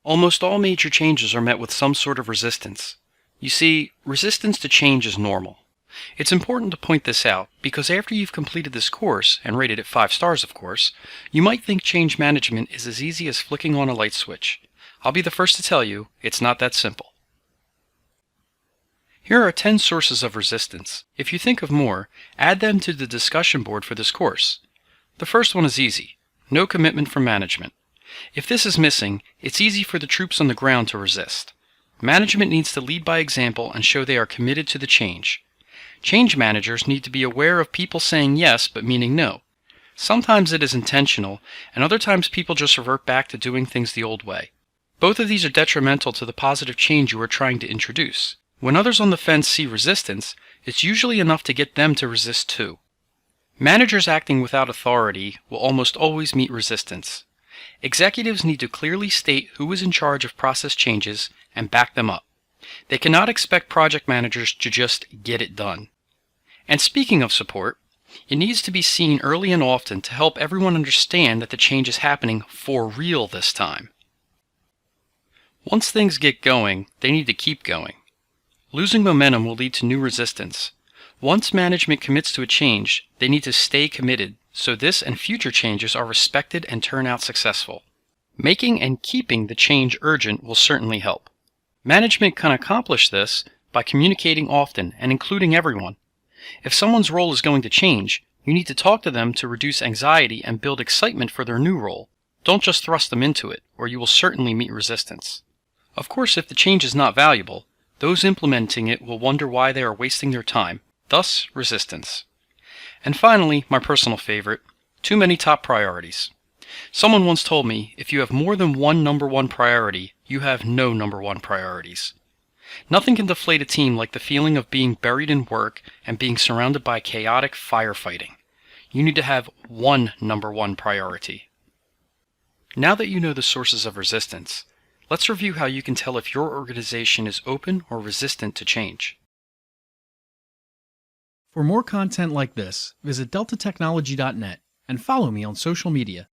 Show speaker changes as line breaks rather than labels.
Almost all major changes are met with some sort of resistance. You see, resistance to change is normal. It's important to point this out because after you've completed this course, and rated it 5 stars of course, you might think change management is as easy as flicking on a light switch. I'll be the first to tell you, it's not that simple. Here are 10 sources of resistance. If you think of more, add them to the discussion board for this course. The first one is easy. No commitment from management. If this is missing, it's easy for the troops on the ground to resist. Management needs to lead by example and show they are committed to the change. Change managers need to be aware of people saying yes but meaning no. Sometimes it is intentional, and other times people just revert back to doing things the old way. Both of these are detrimental to the positive change you are trying to introduce. When others on the fence see resistance, it's usually enough to get them to resist too. Managers acting without authority will almost always meet resistance. Executives need to clearly state who is in charge of process changes and back them up. They cannot expect project managers to just get it done. And speaking of support, it needs to be seen early and often to help everyone understand that the change is happening for real this time. Once things get going, they need to keep going. Losing momentum will lead to new resistance. Once management commits to a change, they need to stay committed so this and future changes are respected and turn out successful. Making and keeping the change urgent will certainly help. Management can accomplish this by communicating often and including everyone. If someone's role is going to change, you need to talk to them to reduce anxiety and build excitement for their new role. Don't just thrust them into it, or you will certainly meet resistance. Of course, if the change is not valuable, those implementing it will wonder why they are wasting their time, thus resistance. And finally, my personal favorite, too many top priorities. Someone once told me, if you have more than one number one priority, you have no number one priorities. Nothing can deflate a team like the feeling of being buried in work and being surrounded by chaotic firefighting. You need to have one number one priority. Now that you know the sources of resistance, let's review how you can tell if your organization is open or resistant to change.
For more content like this, visit deltatechnology.net and follow me on social media.